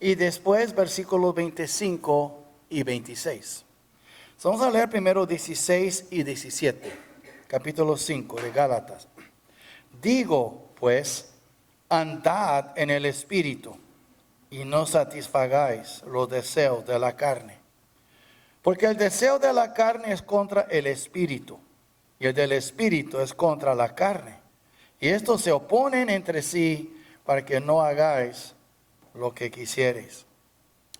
Y después versículos 25 y 26. Vamos a leer primero 16 y 17, capítulo 5 de Gálatas. Digo, pues, andad en el Espíritu y no satisfagáis los deseos de la carne. Porque el deseo de la carne es contra el Espíritu y el del Espíritu es contra la carne. Y estos se oponen entre sí para que no hagáis lo que quisiereis.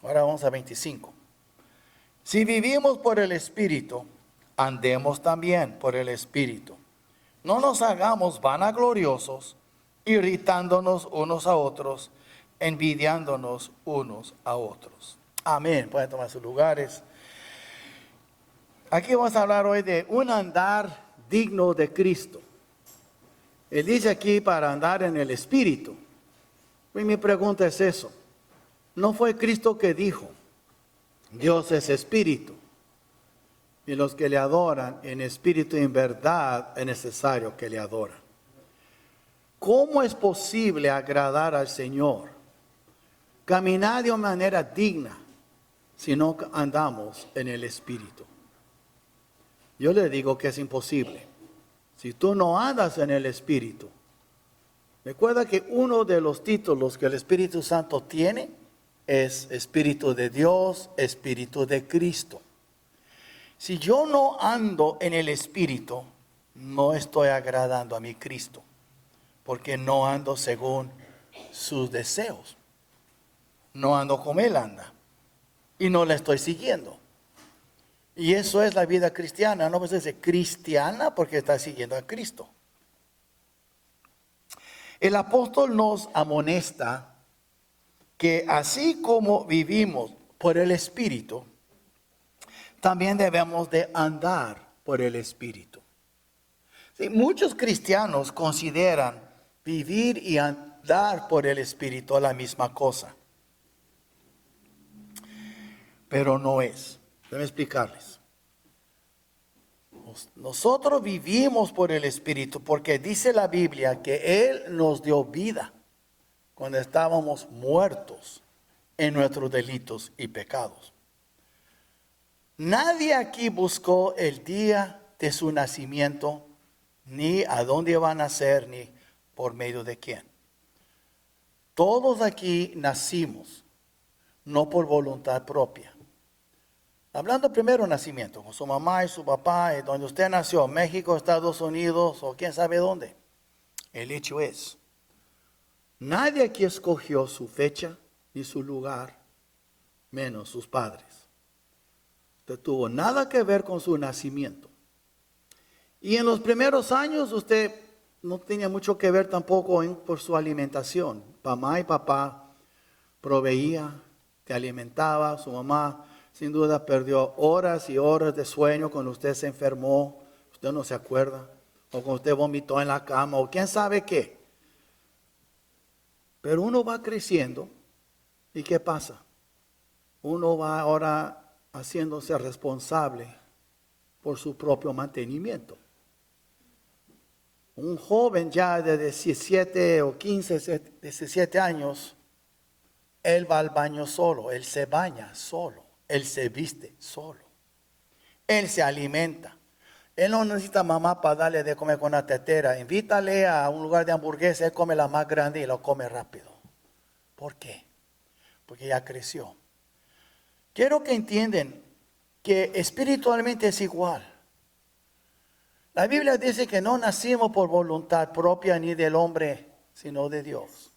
Ahora vamos a 25. Si vivimos por el Espíritu, andemos también por el Espíritu. No nos hagamos vanagloriosos, irritándonos unos a otros, envidiándonos unos a otros. Amén. Pueden tomar sus lugares. Aquí vamos a hablar hoy de un andar digno de Cristo. Él dice aquí para andar en el Espíritu. Y mi pregunta es eso. ¿No fue Cristo que dijo, Dios es Espíritu? Y los que le adoran en espíritu y en verdad es necesario que le adoren. ¿Cómo es posible agradar al Señor? Caminar de una manera digna si no andamos en el Espíritu. Yo le digo que es imposible. Si tú no andas en el Espíritu. Recuerda que uno de los títulos que el Espíritu Santo tiene es Espíritu de Dios, Espíritu de Cristo. Si yo no ando en el Espíritu, no estoy agradando a mi Cristo, porque no ando según sus deseos. No ando como Él anda y no le estoy siguiendo. Y eso es la vida cristiana. No se dice cristiana porque está siguiendo a Cristo. El apóstol nos amonesta que así como vivimos por el Espíritu, también debemos de andar por el Espíritu. Sí, muchos cristianos consideran vivir y andar por el Espíritu la misma cosa. Pero no es. Déjenme explicarles. Nosotros vivimos por el Espíritu porque dice la Biblia que Él nos dio vida cuando estábamos muertos en nuestros delitos y pecados. Nadie aquí buscó el día de su nacimiento, ni a dónde iba a nacer, ni por medio de quién. Todos aquí nacimos, no por voluntad propia. Hablando primero nacimiento, con su mamá y su papá, y donde usted nació, México, Estados Unidos, o quién sabe dónde. El hecho es, nadie aquí escogió su fecha ni su lugar, menos sus padres. Usted tuvo nada que ver con su nacimiento. Y en los primeros años usted no tenía mucho que ver tampoco por su alimentación. Mamá y papá proveía, te alimentaba. Su mamá sin duda perdió horas y horas de sueño cuando usted se enfermó. Usted no se acuerda. O cuando usted vomitó en la cama o quién sabe qué. Pero uno va creciendo. ¿Y qué pasa? Uno va ahora haciéndose responsable por su propio mantenimiento. Un joven ya de 17 o 15, 17 años, él va al baño solo, él se baña solo, él se viste solo, él se alimenta. Él no necesita mamá para darle de comer con una tetera. Invítale a un lugar de hamburguesa, él come la más grande y lo come rápido. ¿Por qué? Porque ya creció. Quiero que entiendan que espiritualmente es igual. La Biblia dice que no nacimos por voluntad propia ni del hombre, sino de Dios.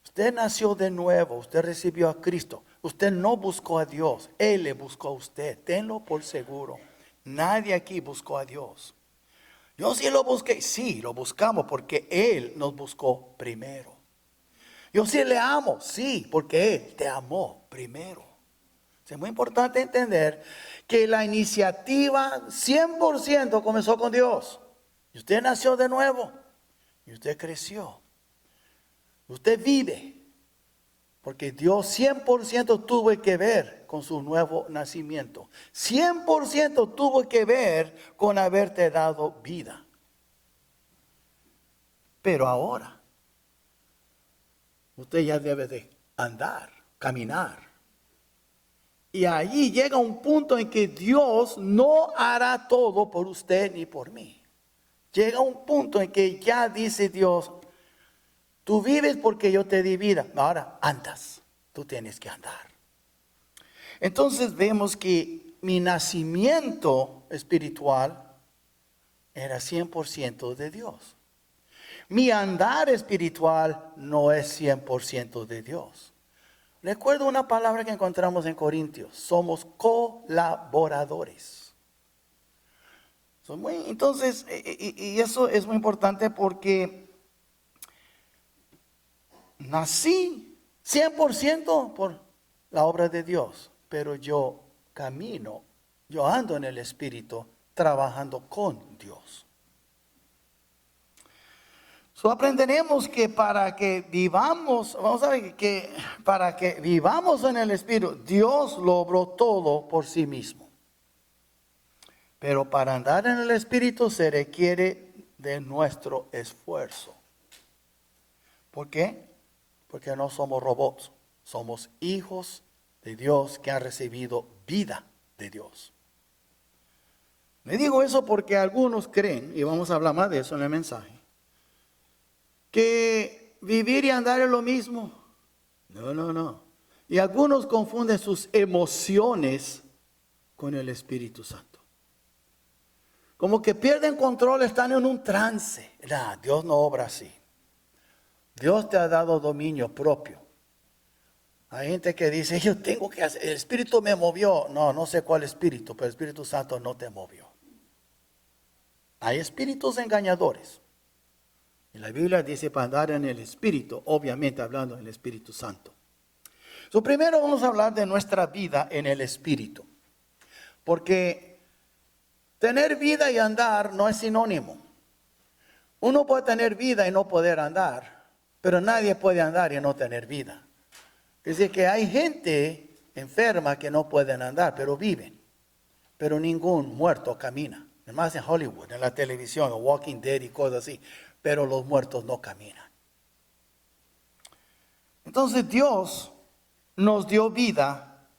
Usted nació de nuevo, usted recibió a Cristo. Usted no buscó a Dios, Él le buscó a usted. Tenlo por seguro. Nadie aquí buscó a Dios. Yo sí lo busqué, sí, lo buscamos porque Él nos buscó primero. Yo sí le amo, sí, porque Él te amó primero. Es muy importante entender que la iniciativa 100% comenzó con Dios. Y usted nació de nuevo. Y usted creció. Usted vive. Porque Dios 100% tuvo que ver con su nuevo nacimiento. 100% tuvo que ver con haberte dado vida. Pero ahora, usted ya debe de andar, caminar. Y allí llega un punto en que Dios no hará todo por usted ni por mí. Llega un punto en que ya dice Dios, tú vives porque yo te di vida. Ahora andas, tú tienes que andar. Entonces vemos que mi nacimiento espiritual era 100% de Dios. Mi andar espiritual no es 100% de Dios. Recuerdo una palabra que encontramos en Corintios. Somos colaboradores. Entonces, y eso es muy importante porque nací 100% por la obra de Dios. Pero yo camino, yo ando en el Espíritu trabajando con Dios. Aprenderemos que para que vivamos, vamos a ver que para que vivamos en el Espíritu, Dios logró todo por sí mismo. Pero para andar en el Espíritu se requiere de nuestro esfuerzo. ¿Por qué? Porque no somos robots, somos hijos de Dios que han recibido vida de Dios. Le digo eso porque algunos creen, y vamos a hablar más de eso en el mensaje, que vivir y andar es lo mismo. No. Y algunos confunden sus emociones con el Espíritu Santo. Como que pierden control, están en un trance. Dios no obra así. Dios te ha dado dominio propio. Hay gente que dice, yo tengo que hacer, el Espíritu me movió. No sé cuál espíritu, pero el Espíritu Santo no te movió. Hay espíritus engañadores. Y la Biblia dice para andar en el Espíritu, obviamente hablando del Espíritu Santo. Primero vamos a hablar de nuestra vida en el Espíritu. Porque tener vida y andar no es sinónimo. Uno puede tener vida y no poder andar, pero nadie puede andar y no tener vida. Es decir, que hay gente enferma que no pueden andar, pero viven. Pero ningún muerto camina. Además en Hollywood, en la televisión, o Walking Dead y cosas así. Pero los muertos no caminan. Entonces Dios nos dio vida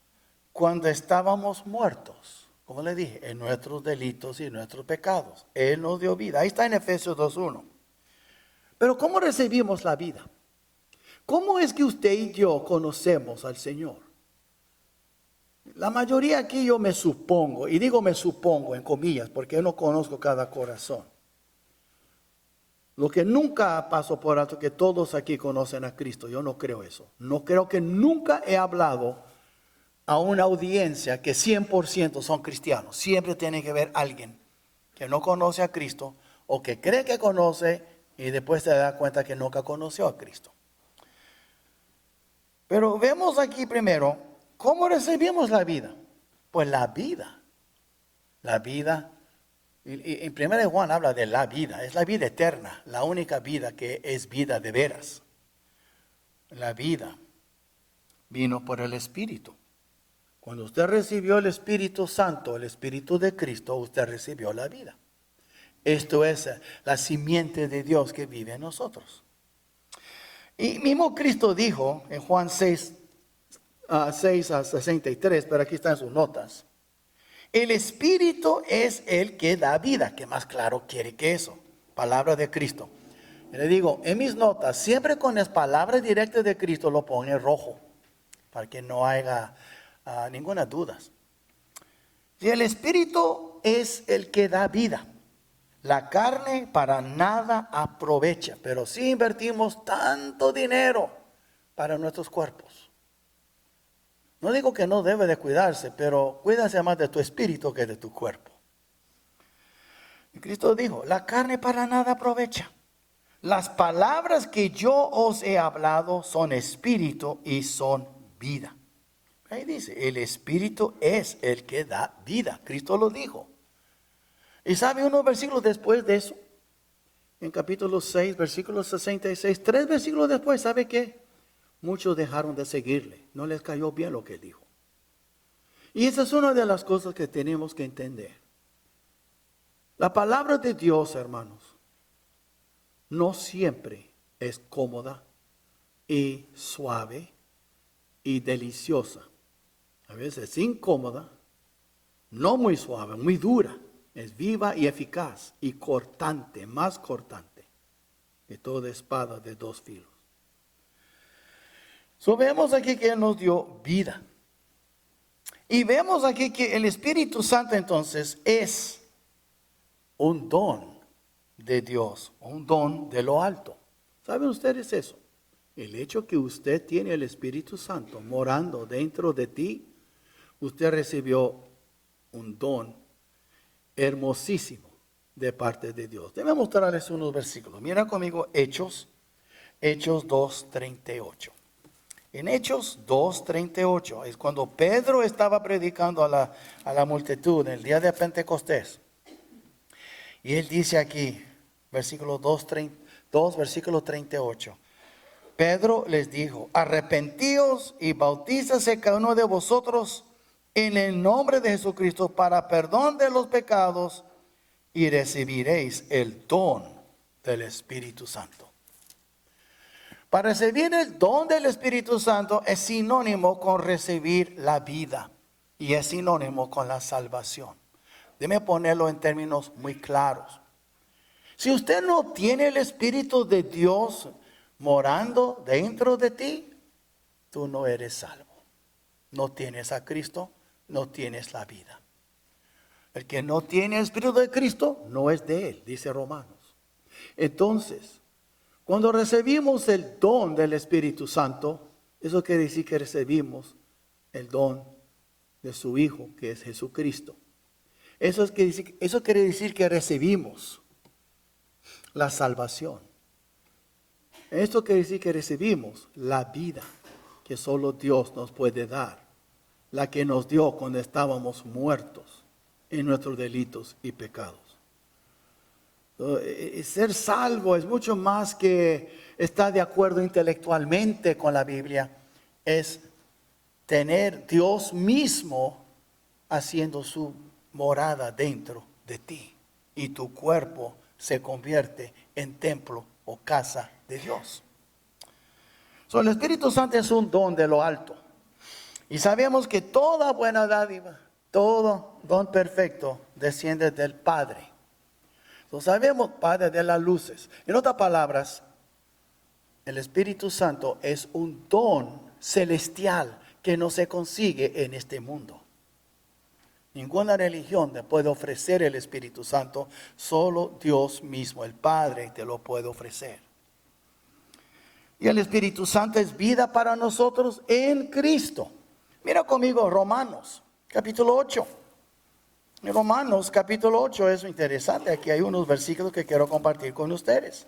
cuando estábamos muertos. Como le dije, en nuestros delitos y nuestros pecados. Él nos dio vida. Ahí está en Efesios 2:1. Pero ¿cómo recibimos la vida? ¿Cómo es que usted y yo conocemos al Señor? La mayoría aquí yo me supongo, y digo me supongo en comillas, porque yo no conozco cada corazón. Lo que nunca pasó por alto que todos aquí conocen a Cristo, yo no creo eso. No creo que nunca he hablado a una audiencia que 100% son cristianos. Siempre tiene que haber alguien que no conoce a Cristo o que cree que conoce y después se da cuenta que nunca conoció a Cristo. Pero vemos aquí primero, ¿cómo recibimos la vida? Pues la vida, y en 1 Juan habla de la vida, es la vida eterna, la única vida que es vida de veras. La vida vino por el Espíritu. Cuando usted recibió el Espíritu Santo, el Espíritu de Cristo, usted recibió la vida. Esto es la simiente de Dios que vive en nosotros. Y mismo Cristo dijo en Juan 6:63, pero aquí están sus notas. El Espíritu es el que da vida. ¿Qué más claro quiere que eso? Palabra de Cristo. Y le digo, en mis notas, siempre con las palabras directas de Cristo lo pone en rojo, para que no haya ninguna duda. Si el Espíritu es el que da vida, la carne para nada aprovecha, pero si invertimos tanto dinero para nuestros cuerpos. No digo que no debe de cuidarse, pero cuídase más de tu espíritu que de tu cuerpo. Y Cristo dijo, la carne para nada aprovecha. Las palabras que yo os he hablado son espíritu y son vida. Ahí dice, el Espíritu es el que da vida. Cristo lo dijo. ¿Y sabe unos versículos después de eso? En capítulo 6, versículo 66, 3 versículos después, ¿sabe qué? Muchos dejaron de seguirle. No les cayó bien lo que él dijo. Y esa es una de las cosas que tenemos que entender. La palabra de Dios, hermanos, no siempre es cómoda y suave y deliciosa. A veces incómoda, no muy suave, muy dura. Es viva y eficaz y cortante, más cortante que toda espada de dos filos. Vemos aquí que Él nos dio vida. Y vemos aquí que el Espíritu Santo entonces es un don de Dios, un don de lo alto. ¿Saben ustedes eso? El hecho que usted tiene el Espíritu Santo morando dentro de ti, usted recibió un don hermosísimo de parte de Dios. Déjame mostrarles unos versículos. Mira conmigo Hechos 2:38. En Hechos 2:38 es cuando Pedro estaba predicando a la multitud en el día de Pentecostés. Y él dice aquí, versículo 2, versículo 38. Pedro les dijo, arrepentíos y bautízase cada uno de vosotros en el nombre de Jesucristo para perdón de los pecados y recibiréis el don del Espíritu Santo. Para recibir el don del Espíritu Santo es sinónimo con recibir la vida y es sinónimo con la salvación. Déjeme ponerlo en términos muy claros. Si usted no tiene el Espíritu de Dios morando dentro de ti, tú no eres salvo. No tienes a Cristo, no tienes la vida. El que no tiene el Espíritu de Cristo no es de Él, dice Romanos. Entonces, cuando recibimos el don del Espíritu Santo, eso quiere decir que recibimos el don de su Hijo, que es Jesucristo. Eso quiere decir que recibimos la salvación. Esto quiere decir que recibimos la vida que solo Dios nos puede dar, la que nos dio cuando estábamos muertos en nuestros delitos y pecados. Ser salvo es mucho más que estar de acuerdo intelectualmente con la Biblia. Es tener Dios mismo haciendo su morada dentro de ti. Y tu cuerpo se convierte en templo o casa de Dios. El Espíritu Santo es un don de lo alto. Y sabemos que toda buena dádiva, todo don perfecto desciende del Padre. Sabemos, Padre de las luces. En otras palabras, el Espíritu Santo es un don celestial que no se consigue en este mundo. Ninguna religión te puede ofrecer el Espíritu Santo, solo Dios mismo, el Padre, te lo puede ofrecer. Y el Espíritu Santo es vida para nosotros en Cristo. Mira conmigo Romanos, capítulo 8. En Romanos capítulo 8 es interesante. Aquí hay unos versículos que quiero compartir con ustedes.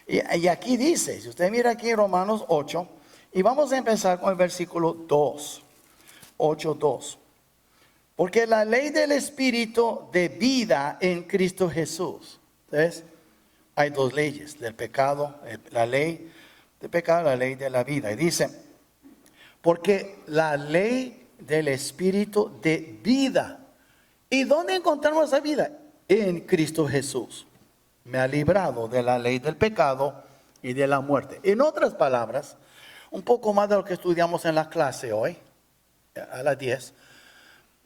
Y aquí dice, si usted mira aquí en Romanos 8, y vamos a empezar con el versículo 2. 8:2. Porque la ley del Espíritu de vida en Cristo Jesús. Entonces, hay dos leyes, del pecado, la ley del pecado, la ley de la vida. Y dice, porque la ley del Espíritu de vida. ¿Y dónde encontramos esa vida? En Cristo Jesús. Me ha librado de la ley del pecado y de la muerte. En otras palabras, un poco más de lo que estudiamos en la clase hoy, a las 10.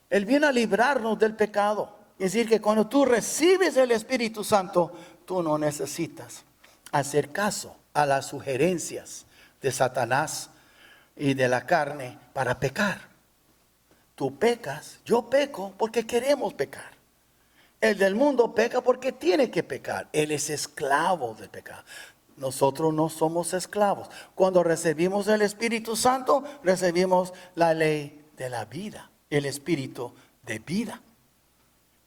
Él viene a librarnos del pecado. Es decir, que cuando tú recibes el Espíritu Santo, tú no necesitas hacer caso a las sugerencias de Satanás y de la carne para pecar. Tú pecas, yo peco porque queremos pecar. El del mundo peca porque tiene que pecar. Él es esclavo del pecado. Nosotros no somos esclavos. Cuando recibimos el Espíritu Santo, recibimos la ley de la vida, el Espíritu de vida.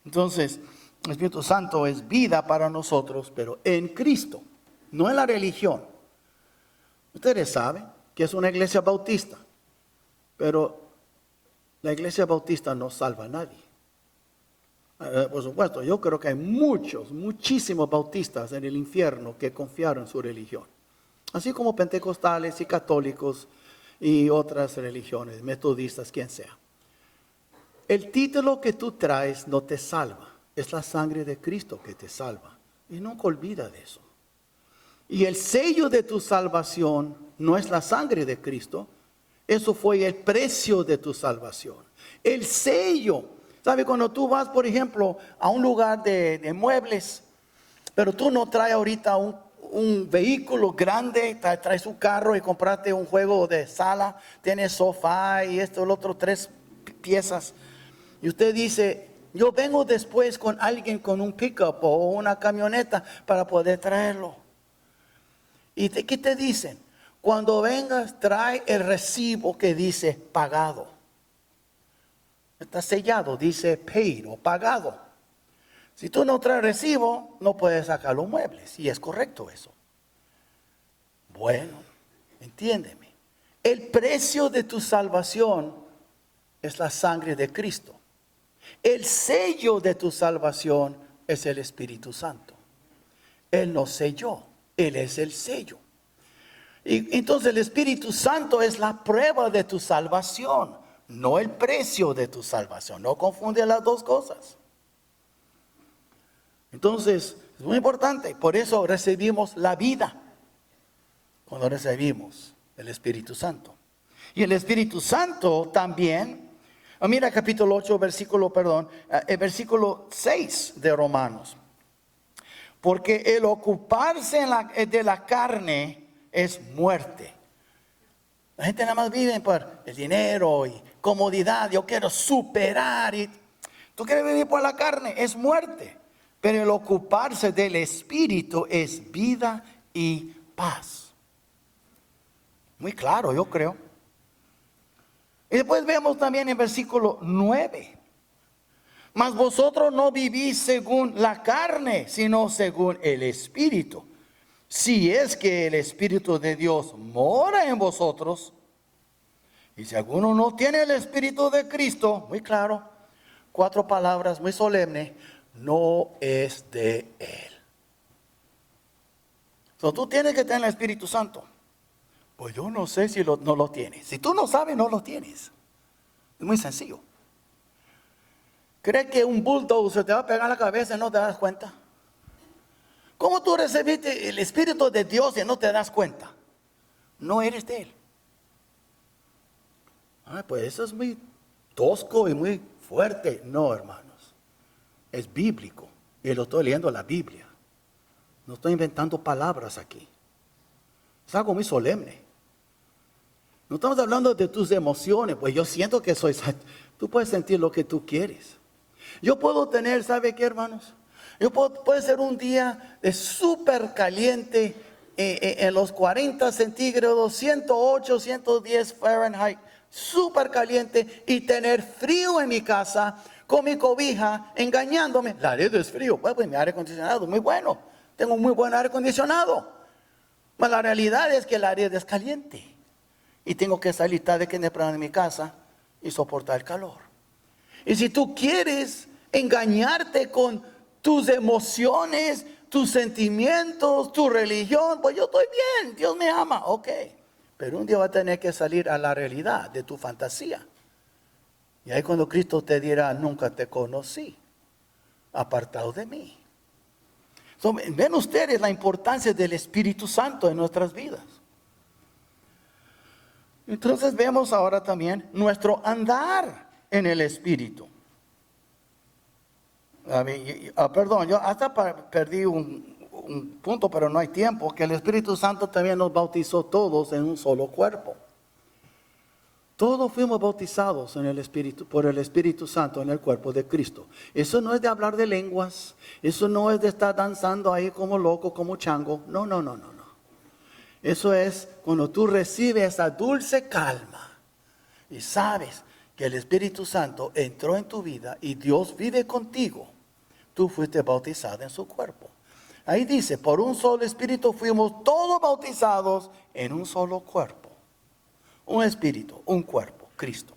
Entonces, el Espíritu Santo es vida para nosotros, pero en Cristo, no en la religión. Ustedes saben que es una iglesia bautista, pero la iglesia bautista no salva a nadie. Por supuesto, yo creo que hay muchísimos bautistas en el infierno que confiaron en su religión. Así como pentecostales y católicos y otras religiones, metodistas, quien sea. El título que tú traes no te salva. Es la sangre de Cristo que te salva. Y nunca olvida de eso. Y el sello de tu salvación no es la sangre de Cristo, Eso fue el precio de tu salvación. El sello. ¿Sabe? Cuando tú vas, por ejemplo, a un lugar de muebles, pero tú no traes ahorita un vehículo grande, traes un carro y compraste un juego de sala, tienes sofá y esto, el otro, 3 piezas. Y usted dice, yo vengo después con alguien con un pickup o una camioneta para poder traerlo. ¿Y qué te dicen? Cuando vengas, trae el recibo que dice pagado. Está sellado, dice paid o pagado. Si tú no traes recibo, no puedes sacar los muebles. Y es correcto eso. Bueno, entiéndeme. El precio de tu salvación es la sangre de Cristo. El sello de tu salvación es el Espíritu Santo. Él nos selló. Él es el sello. Y entonces el Espíritu Santo es la prueba de tu salvación, no el precio de tu salvación. No confunde las dos cosas. Entonces, es muy importante. Por eso recibimos la vida cuando recibimos el Espíritu Santo. Y el Espíritu Santo también, mira capítulo 8, el versículo 6 de Romanos. Porque el ocuparse de la carne es muerte. La gente nada más vive por el dinero y comodidad. Yo quiero superar. Tú quieres vivir por la carne, es muerte. Pero el ocuparse del Espíritu es vida y paz. Muy claro, yo creo. Y después vemos también en versículo 9. Mas vosotros no vivís según la carne, sino según el Espíritu. Si es que el Espíritu de Dios mora en vosotros. Y si alguno no tiene el Espíritu de Cristo, muy claro, 4 palabras muy solemnes, no es de Él. So, tú tienes que tener el Espíritu Santo. Pues yo no sé si no lo tienes. Si tú no sabes, no lo tienes. Es muy sencillo. ¿Crees que un bulldozer te va a pegar en la cabeza y no te das cuenta? ¿Cómo tú recibiste el Espíritu de Dios y no te das cuenta? No eres de Él. Pues eso es muy tosco y muy fuerte. No, hermanos. Es bíblico. Y lo estoy leyendo en la Biblia. No estoy inventando palabras aquí. Es algo muy solemne. No estamos hablando de tus emociones. Pues yo siento que soy... Tú puedes sentir lo que tú quieres. Yo puedo tener, ¿sabe qué, hermanos? Puede ser un día de súper caliente en los 40 centígrados, 108, 110 Fahrenheit, súper caliente, y tener frío en mi casa con mi cobija, engañándome. La red es frío. Pues mi aire acondicionado muy bueno. Tengo un muy buen aire acondicionado. Pero la realidad es que la red es caliente. Y tengo que salir tarde que temprano de mi casa y soportar el calor. Y si tú quieres engañarte con tus emociones, tus sentimientos, tu religión, pues yo estoy bien, Dios me ama, ok. Pero un día va a tener que salir a la realidad de tu fantasía. Y ahí cuando Cristo te dirá, nunca te conocí, apartado de mí. Ven ustedes la importancia del Espíritu Santo en nuestras vidas. Entonces vemos ahora también nuestro andar en el Espíritu. Perdón, yo hasta perdí un punto, pero no hay tiempo, que el Espíritu Santo también nos bautizó todos en un solo cuerpo. Todos fuimos bautizados en el Espíritu, por el Espíritu Santo en el cuerpo de Cristo. Eso no es de hablar de lenguas, eso no es de estar danzando ahí como loco, como chango. No. Eso es cuando tú recibes esa dulce calma y sabes que el Espíritu Santo entró en tu vida y Dios vive contigo. Tú fuiste bautizado en su cuerpo. Ahí dice, por un solo Espíritu fuimos todos bautizados en un solo cuerpo. Un Espíritu, un cuerpo, Cristo.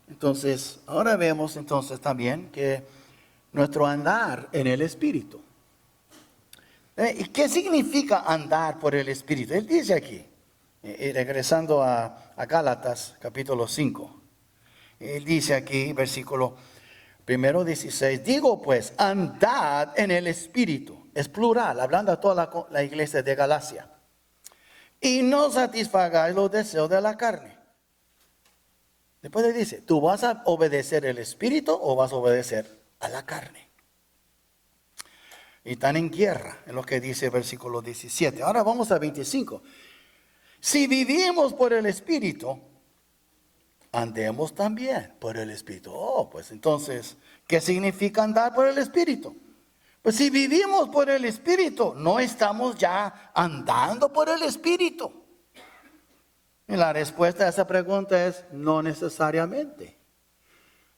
Entonces, ahora vemos entonces también que nuestro andar en el Espíritu. ¿Y qué significa andar por el Espíritu? Él dice aquí, regresando a Gálatas capítulo 5. Él dice aquí, versículo 1:16, digo pues, andad en el Espíritu. Es plural, hablando a toda la iglesia de Galacia. y no satisfagáis los deseos de la carne. Después le dice, ¿tú vas a obedecer el Espíritu o vas a obedecer a la carne? Y están en guerra, en lo que dice el versículo 17. Ahora vamos a 25. Si vivimos por el Espíritu, andemos también por el Espíritu. Oh, pues entonces, ¿qué significa andar por el Espíritu? Pues si vivimos por el Espíritu, no estamos ya andando por el Espíritu. Y la respuesta a esa pregunta es no necesariamente.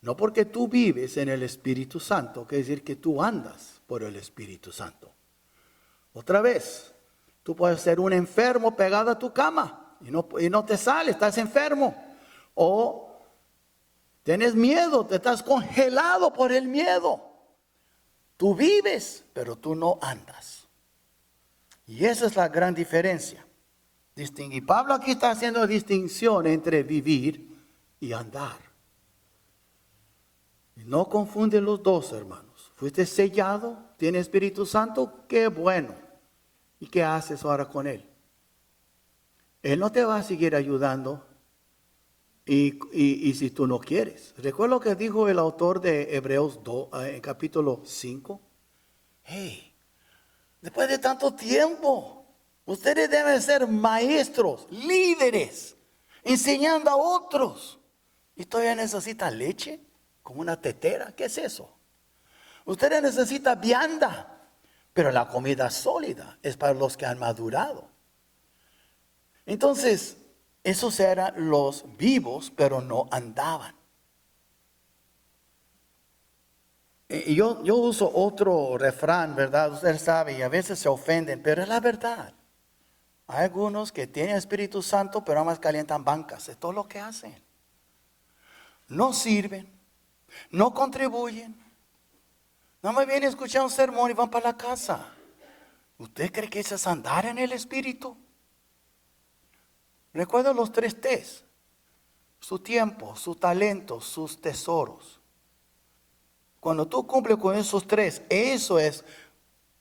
No porque tú vives en el Espíritu Santo, quiere decir que tú andas por el Espíritu Santo. Otra vez, tú puedes ser un enfermo pegado a tu cama y no te sales, estás enfermo. O tienes miedo, te estás congelado por el miedo. Tú vives, pero tú no andas. Y esa es la gran diferencia. Distinguir. Pablo aquí está haciendo distinción entre vivir y andar. Y no confunde los dos, hermanos. Fuiste sellado, tiene Espíritu Santo, qué bueno. ¿Y qué haces ahora con él? Él no te va a seguir ayudando y si tú no quieres. Recuerda lo que dijo el autor de Hebreos 2, en capítulo 5. Hey, después de tanto tiempo, ustedes deben ser maestros, líderes, enseñando a otros. ¿Y todavía necesita leche? ¿Como una tetera? ¿Qué es eso? Ustedes necesitan vianda, pero la comida sólida es para los que han madurado. Entonces, esos eran los vivos, pero no andaban. Y yo uso otro refrán, ¿verdad? Usted sabe, y a veces se ofenden, pero es la verdad. Hay algunos que tienen Espíritu Santo, pero además calientan bancas. Es todo lo que hacen. No sirven, no contribuyen. No me vienen a escuchar un sermón y van para la casa. ¿Usted cree que eso es andar en el Espíritu? Recuerda los 3 T's. Su tiempo, su talento, sus tesoros. Cuando tú cumples con esos 3, eso es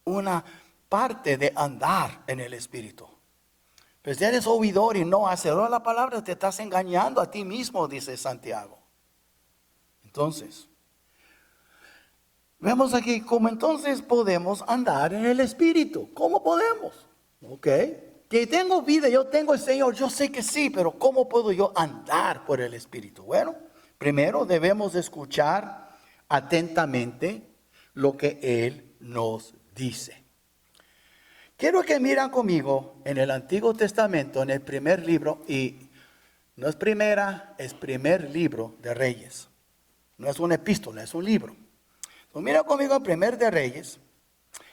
una parte de andar en el Espíritu. Pero si eres oidor y no hacedor de la palabra, te estás engañando a ti mismo, dice Santiago. Entonces, vemos aquí cómo entonces podemos andar en el Espíritu. ¿Cómo podemos? Ok. Que tengo vida, yo tengo el Señor, yo sé que sí, pero ¿cómo puedo yo andar por el Espíritu? Bueno, primero debemos escuchar atentamente lo que Él nos dice. Quiero que miren conmigo en el Antiguo Testamento, en el primer libro, y no es primera, es primer libro de Reyes. No es una epístola, es un libro. Entonces, mira conmigo el primer de Reyes,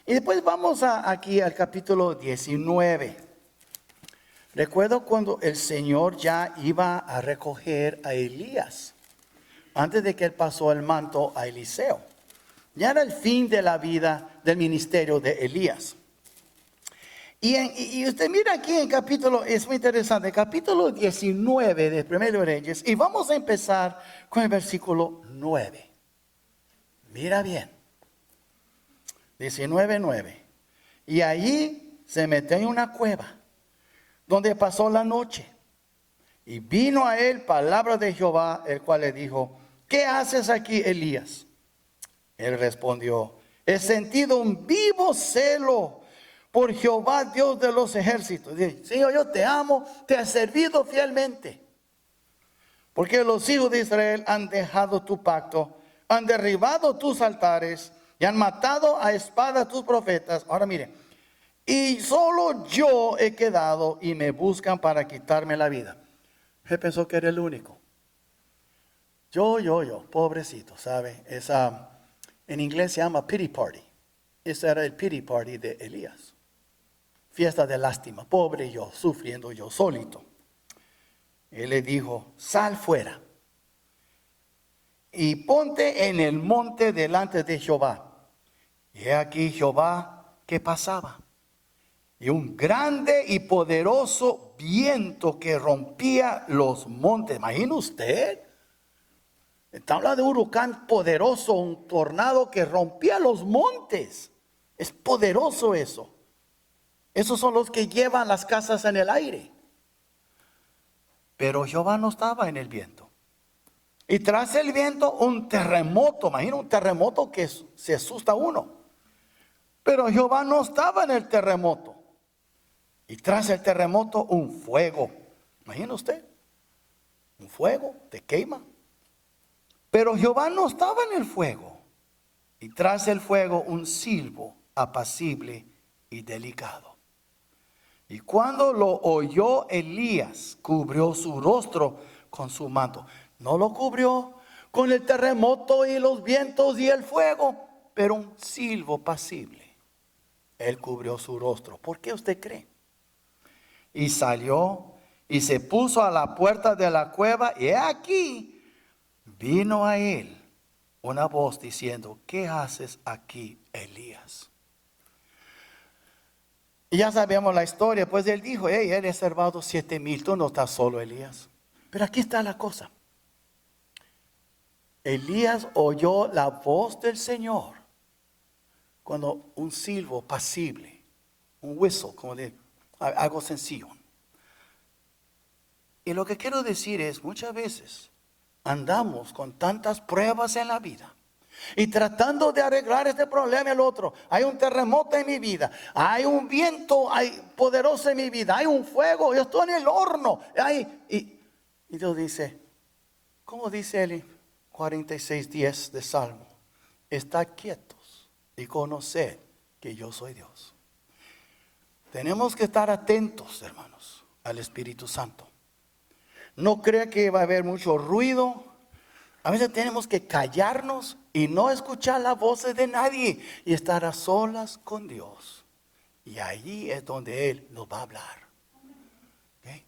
y después vamos aquí al capítulo 19. Recuerdo cuando el Señor ya iba a recoger a Elías, antes de que él pasó el manto a Eliseo. Ya era el fin de la vida del ministerio de Elías. Y usted mira aquí en capítulo, es muy interesante, capítulo 19 de Primero de Reyes, y vamos a empezar con el versículo 9. Mira bien, 19:9. Y allí se metió en una cueva, donde pasó la noche. Y vino a él palabra de Jehová, el cual le dijo, ¿qué haces aquí, Elías? Él respondió, he sentido un vivo celo por Jehová, Dios de los ejércitos. Dice, Señor, yo te amo, te he servido fielmente. Porque los hijos de Israel han dejado tu pacto, han derribado tus altares y han matado a espada a tus profetas. Ahora miren. Y solo yo he quedado y me buscan para quitarme la vida. Él pensó que era el único. Yo, pobrecito, ¿sabe? En inglés se llama pity party. Ese era el pity party de Elías. Fiesta de lástima, pobre yo, sufriendo yo solito. Él le dijo, sal fuera y ponte en el monte delante de Jehová. Y he aquí Jehová que pasaba. Y un grande y poderoso viento que rompía los montes. ¿Imagina usted? Está hablando de un huracán poderoso, un tornado que rompía los montes. Es poderoso eso. Esos son los que llevan las casas en el aire. Pero Jehová no estaba en el viento. Y tras el viento un terremoto. Imagina un terremoto que se asusta a uno. Pero Jehová no estaba en el terremoto. Y tras el terremoto un fuego. Imagina usted. Un fuego te queima. Pero Jehová no estaba en el fuego. Y tras el fuego un silbo apacible y delicado. Y cuando lo oyó Elías, cubrió su rostro con su manto. No lo cubrió con el terremoto y los vientos y el fuego, pero un silbo pasible. Él cubrió su rostro. ¿Por qué usted cree? Y salió y se puso a la puerta de la cueva, y aquí vino a él una voz diciendo: ¿qué haces aquí, Elías? Y ya sabemos la historia. Pues él dijo: hey, él ha salvado 7,000, tú no estás solo, Elías. Pero aquí está la cosa. Elías oyó la voz del Señor cuando un silbo pasible, un whistle, como de algo sencillo. Y lo que quiero decir es, muchas veces andamos con tantas pruebas en la vida y tratando de arreglar este problema y el otro. Hay un terremoto en mi vida, hay un viento poderoso en mi vida, hay un fuego, yo estoy en el horno. Y Dios dice, ¿cómo dice el 46:10 de Salmo? Estad quietos y conoced que yo soy Dios. Tenemos que estar atentos, hermanos, al Espíritu Santo. No crea que va a haber mucho ruido. A veces tenemos que callarnos y no escuchar las voces de nadie y estar a solas con Dios. Y allí es donde Él nos va a hablar. ¿Okay?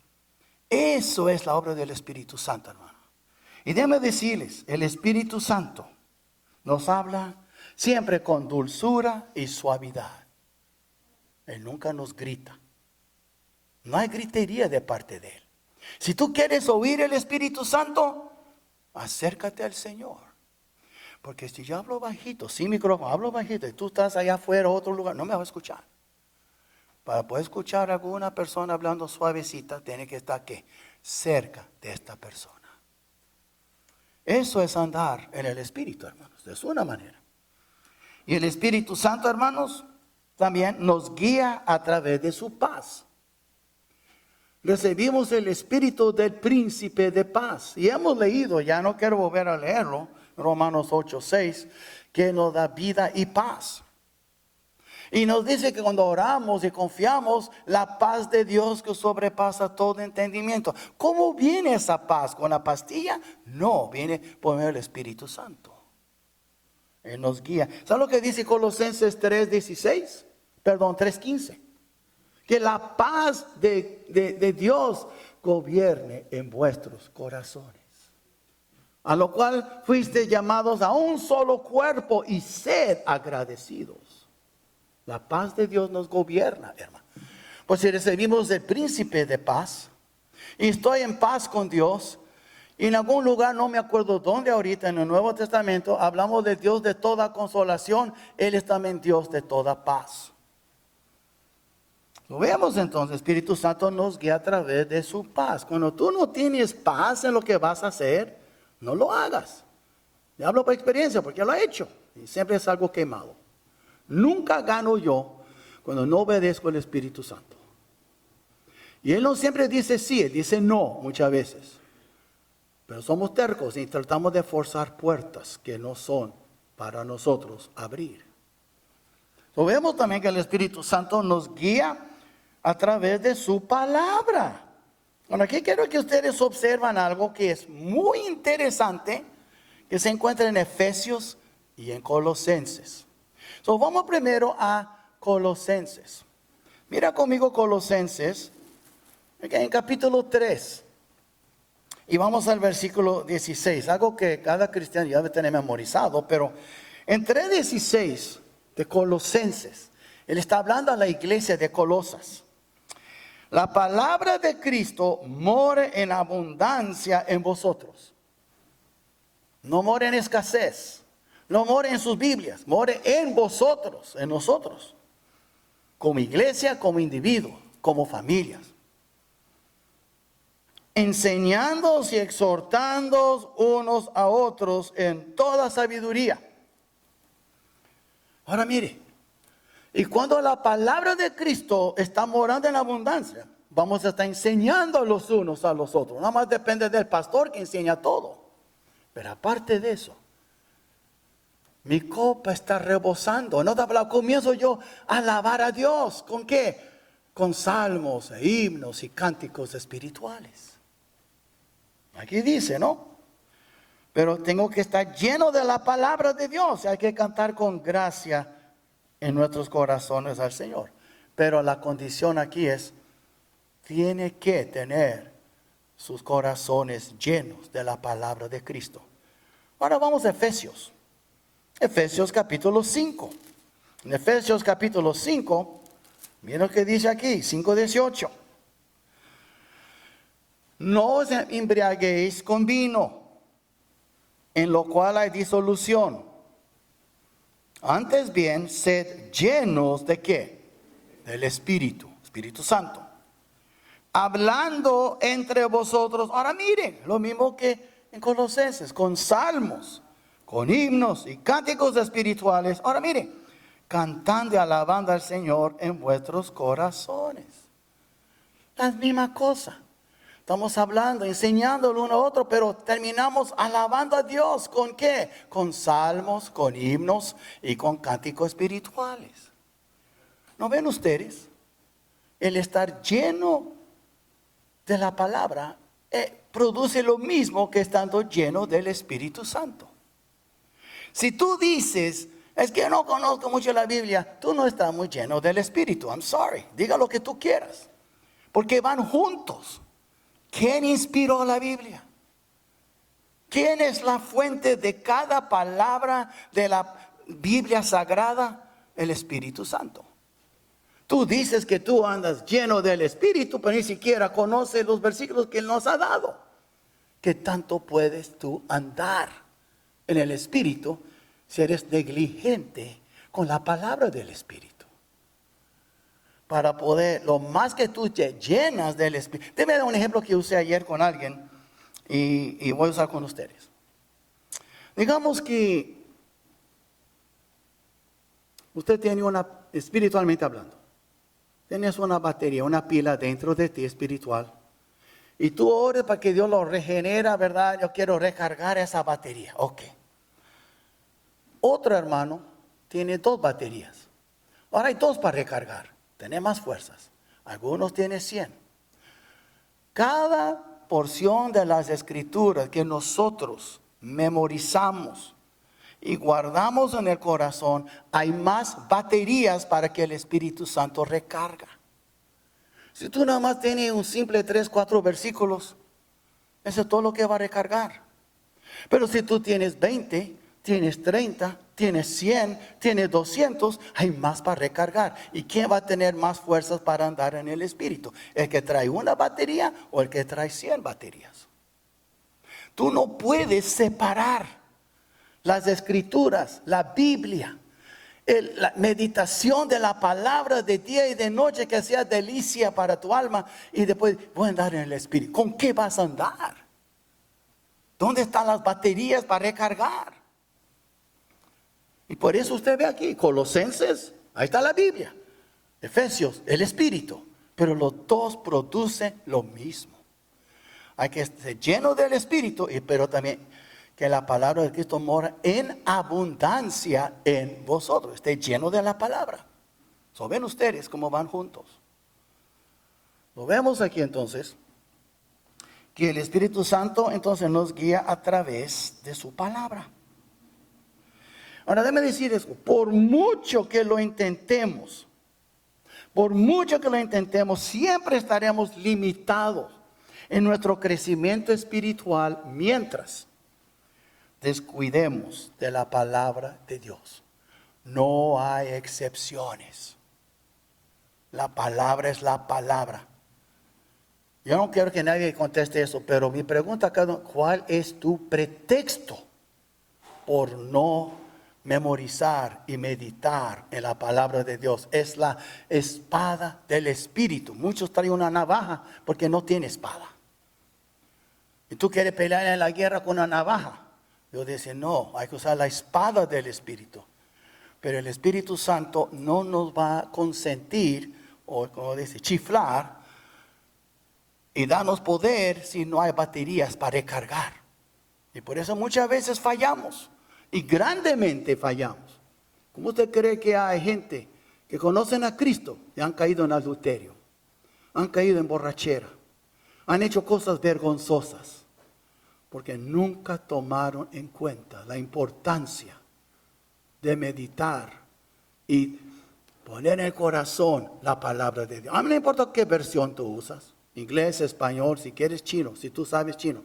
Eso es la obra del Espíritu Santo, hermano. Y déjenme decirles, el Espíritu Santo nos habla siempre con dulzura y suavidad. Él nunca nos grita. No hay gritería de parte de Él. Si tú quieres oír el Espíritu Santo, acércate al Señor. Porque si yo hablo bajito, sin micrófono, hablo bajito, y tú estás allá afuera, otro lugar, no me vas a escuchar. Para poder escuchar a alguna persona hablando suavecita, tiene que estar ¿qué? Cerca de esta persona. Eso es andar en el Espíritu, hermanos, de una manera. Y el Espíritu Santo, hermanos, también nos guía a través de su paz. Recibimos el espíritu del príncipe de paz. Y hemos leído, ya no quiero volver a leerlo, Romanos 8:6, que nos da vida y paz. Y nos dice que cuando oramos y confiamos, la paz de Dios que sobrepasa todo entendimiento. ¿Cómo viene esa paz? ¿Con la pastilla? No, viene por medio del Espíritu Santo. Él nos guía. ¿Sabe lo que dice Colosenses 3:15? Que la paz de Dios gobierne en vuestros corazones. A lo cual fuiste llamados a un solo cuerpo y sed agradecidos. La paz de Dios nos gobierna, hermano. Pues si recibimos el príncipe de paz y estoy en paz con Dios, y en algún lugar, no me acuerdo dónde ahorita, en el Nuevo Testamento, hablamos de Dios de toda consolación. Él es también Dios de toda paz. Lo vemos entonces, el Espíritu Santo nos guía a través de su paz. Cuando tú no tienes paz en lo que vas a hacer, no lo hagas. Le hablo por experiencia, porque lo he hecho. Y siempre es algo quemado. Nunca gano yo cuando no obedezco al Espíritu Santo. Y Él no siempre dice sí, Él dice no muchas veces. Pero somos tercos y tratamos de forzar puertas que no son para nosotros abrir. Lo vemos también que el Espíritu Santo nos guía a través de su palabra. Bueno, aquí quiero que ustedes observen algo que es muy interesante, que se encuentra en Efesios y en Colosenses. Vamos primero a Colosenses. Mira conmigo Colosenses, en capítulo 3. Y vamos al versículo 16, algo que cada cristiano ya debe tener memorizado, pero en 3:16 de Colosenses, él está hablando a la iglesia de Colosas. La palabra de Cristo more en abundancia en vosotros. No more en escasez. No more en sus Biblias. More en vosotros, en nosotros. como iglesia, como individuos, como familias. Enseñándoos y exhortándoos unos a otros en toda sabiduría. Ahora mire, y cuando la palabra de Cristo está morando en abundancia, vamos a estar enseñando los unos a los otros. Nada más depende del pastor que enseña todo. Pero aparte de eso, mi copa está rebosando. En otra palabra, comienzo yo a alabar a Dios. ¿Con qué? Con salmos, e himnos y cánticos espirituales. Aquí dice, ¿no? Pero tengo que estar lleno de la palabra de Dios. Hay que cantar con gracia en nuestros corazones al Señor. Pero la condición aquí es, tiene que tener sus corazones llenos de la palabra de Cristo. Ahora vamos a Efesios. Efesios capítulo 5. En Efesios capítulo 5, miren lo que dice aquí, 5:18. No os embriaguéis con vino, en lo cual hay disolución. Antes bien, sed llenos ¿de qué? Del Espíritu Santo. Hablando entre vosotros, ahora miren, lo mismo que en Colosenses, con salmos, con himnos y cánticos espirituales. Ahora miren, cantando y alabando al Señor en vuestros corazones. La misma cosa. Estamos hablando, enseñando el uno a otro, pero terminamos alabando a Dios. ¿Con qué? Con salmos, con himnos y con cánticos espirituales. ¿No ven ustedes? El estar lleno de la palabra produce lo mismo que estando lleno del Espíritu Santo. Si tú dices, es que yo no conozco mucho la Biblia, tú no estás muy lleno del Espíritu. I'm sorry, diga lo que tú quieras. Porque van juntos. ¿Quién inspiró la Biblia? ¿Quién es la fuente de cada palabra de la Biblia sagrada? El Espíritu Santo. Tú dices que tú andas lleno del Espíritu, pero ni siquiera conoces los versículos que Él nos ha dado. ¿Qué tanto puedes tú andar en el Espíritu si eres negligente con la palabra del Espíritu? Para poder, lo más que tú te llenas del Espíritu. Déjame dar un ejemplo que usé ayer con alguien y voy a usar con ustedes. Digamos que usted tiene espiritualmente hablando, tienes una batería, una pila dentro de ti espiritual. Y tú ores para que Dios lo regenera, ¿verdad? Yo quiero recargar esa batería. Ok. Otro hermano tiene 2 baterías. Ahora hay 2 para recargar. Tiene más fuerzas. Algunos tienen 100. Cada porción de las escrituras que nosotros memorizamos y guardamos en el corazón, hay más baterías para que el Espíritu Santo recarga. Si tú nada más tienes un simple 3, 4 versículos, eso es todo lo que va a recargar. Pero si tú tienes 20, tienes 30, tienes 100, tienes 200, hay más para recargar. ¿Y quién va a tener más fuerzas para andar en el Espíritu? ¿El que trae una batería o el que trae 100 baterías? Tú no puedes separar las escrituras, la Biblia, la meditación de la palabra de día y de noche, que sea delicia para tu alma, y después voy a andar en el Espíritu. ¿Con qué vas a andar? ¿Dónde están las baterías para recargar? Y por eso usted ve aquí, Colosenses, ahí está la Biblia. Efesios, el Espíritu. Pero los 2 producen lo mismo. Hay que estar lleno del Espíritu, pero también que la palabra de Cristo mora en abundancia en vosotros. Esté lleno de la palabra. So, ven ustedes cómo van juntos. Lo vemos aquí entonces, que el Espíritu Santo entonces nos guía a través de su palabra. Ahora déjame decir eso, por mucho que lo intentemos, siempre estaremos limitados en nuestro crecimiento espiritual mientras descuidemos de la palabra de Dios. No hay excepciones. La palabra es la palabra. Yo no quiero que nadie conteste eso, pero mi pregunta acá, ¿cuál es tu pretexto por no memorizar y meditar en la palabra de Dios. Es la espada del Espíritu. Muchos traen una navaja porque no tienen espada. Y tú quieres pelear en la guerra con una navaja. Dios dice, no, hay que usar la espada del Espíritu. Pero el Espíritu Santo no nos va a consentir, o como dice, chiflar, y darnos poder si no hay baterías para recargar. Y por eso muchas veces fallamos. Y grandemente fallamos. ¿Cómo usted cree que hay gente que conocen a Cristo y han caído en adulterio? Han caído en borrachera. Han hecho cosas vergonzosas. Porque nunca tomaron en cuenta la importancia de meditar y poner en el corazón la palabra de Dios. A mí no importa qué versión tú usas. Inglés, español, si quieres chino, si tú sabes chino.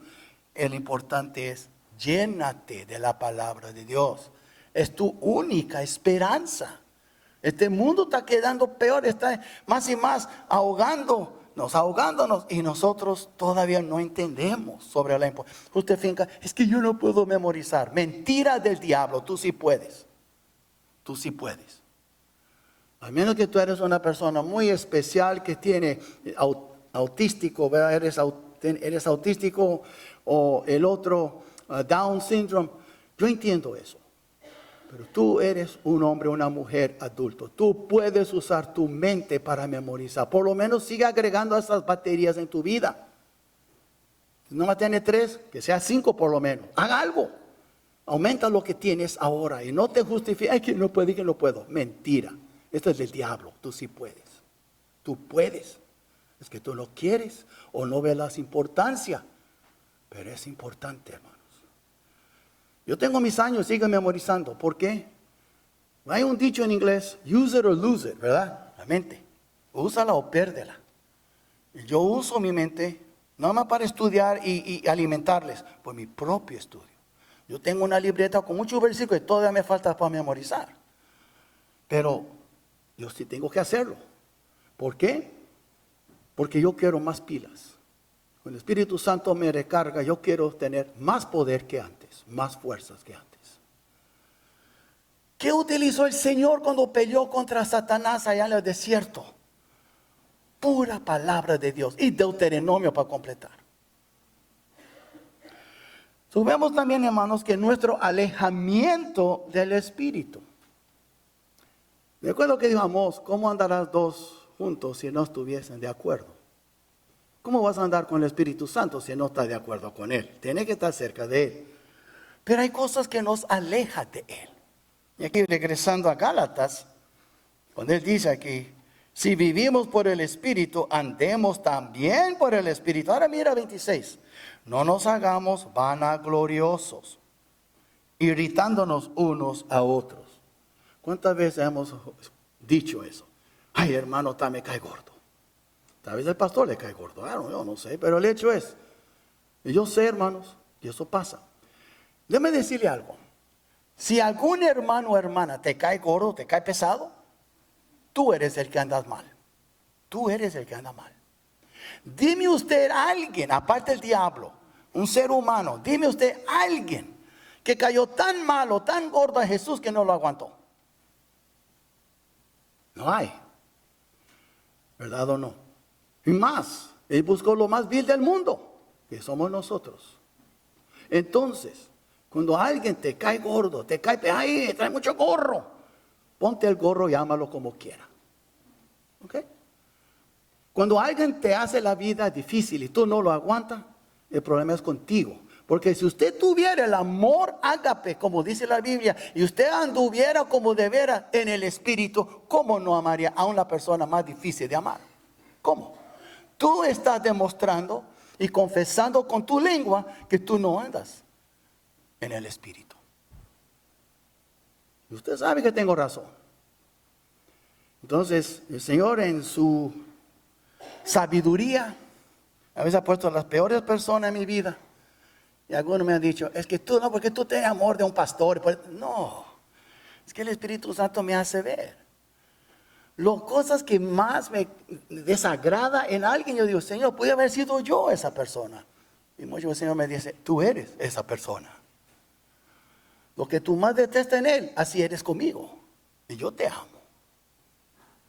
El importante es llénate de la palabra de Dios. Es tu única esperanza. Este mundo está quedando peor, está más y más ahogándonos, y nosotros todavía no entendemos sobre la importancia. Usted finca, es que yo no puedo memorizar. Mentira del diablo, tú sí puedes. Tú sí puedes. A menos que tú eres una persona muy especial que tiene autístico, ¿verdad? Eres autístico o el otro Down syndrome. Yo entiendo eso. Pero tú eres un hombre, una mujer adulto. Tú puedes usar tu mente para memorizar. Por lo menos sigue agregando esas baterías en tu vida. Si no más tiene 3, que sea 5 por lo menos. Haga algo. Aumenta lo que tienes ahora y no te justifiques. Ay, que no puedo y que no puedo. Mentira. Esto es del diablo. Tú sí puedes. Tú puedes. Es que tú no quieres o no ves la importancia. Pero es importante, hermanos. Yo tengo mis años, sigo memorizando. ¿Por qué? Hay un dicho en inglés, use it or lose it, ¿verdad? La mente. Úsala o pérdela. Yo uso mi mente, no más para estudiar y alimentarles, por mi propio estudio. Yo tengo una libreta con muchos versículos y todavía me falta para memorizar. Pero yo sí tengo que hacerlo. ¿Por qué? Porque yo quiero más pilas. Cuando el Espíritu Santo me recarga, yo quiero tener más poder que antes, más fuerzas que antes. ¿Qué utilizó el Señor cuando peleó contra Satanás allá en el desierto? Pura palabra de Dios y Deuteronomio para completar. Vemos también, hermanos, que nuestro alejamiento del Espíritu. De acuerdo a lo que dijo Amós, ¿cómo andarás dos juntos si no estuviesen de acuerdo? ¿Cómo vas a andar con el Espíritu Santo si no estás de acuerdo con Él? Tienes que estar cerca de Él. Pero hay cosas que nos alejan de Él. Y aquí regresando a Gálatas, cuando Él dice aquí, si vivimos por el Espíritu, andemos también por el Espíritu. Ahora mira 26. No nos hagamos vanagloriosos, irritándonos unos a otros. ¿Cuántas veces hemos dicho eso? Ay, hermano, me cae gordo. Tal vez el pastor le cae gordo, yo no sé, pero el hecho es, y yo sé, hermanos, que eso pasa. Déjeme decirle algo. Si algún hermano o hermana te cae gordo, te cae pesado, tú eres el que andas mal. Tú eres el que anda mal. Dime usted a alguien, aparte del diablo, un ser humano, dime usted a alguien que cayó tan malo, tan gordo a Jesús que no lo aguantó. No hay. ¿Verdad o no? Y más, Él buscó lo más vil del mundo, que somos nosotros. Entonces, cuando alguien te cae gordo, te cae, ay, trae mucho gorro, ponte el gorro y ámalo como quiera. ¿Ok? Cuando alguien te hace la vida difícil y tú no lo aguantas, el problema es contigo. Porque si usted tuviera el amor ágape, como dice la Biblia, y usted anduviera como de veras en el Espíritu, ¿cómo no amaría a una persona más difícil de amar? ¿Cómo? Tú estás demostrando y confesando con tu lengua que tú no andas en el Espíritu. Y usted sabe que tengo razón. Entonces, el Señor en su sabiduría, a veces ha puesto a las peores personas en mi vida. Y algunos me han dicho, es que tú no, porque tú tienes amor de un pastor. No, es que el Espíritu Santo me hace ver. Las cosas que más me desagrada en alguien, yo digo, Señor, puede haber sido yo esa persona. Y mucho el Señor me dice, tú eres esa persona. Lo que tú más detestas en Él, así eres conmigo. Y yo te amo.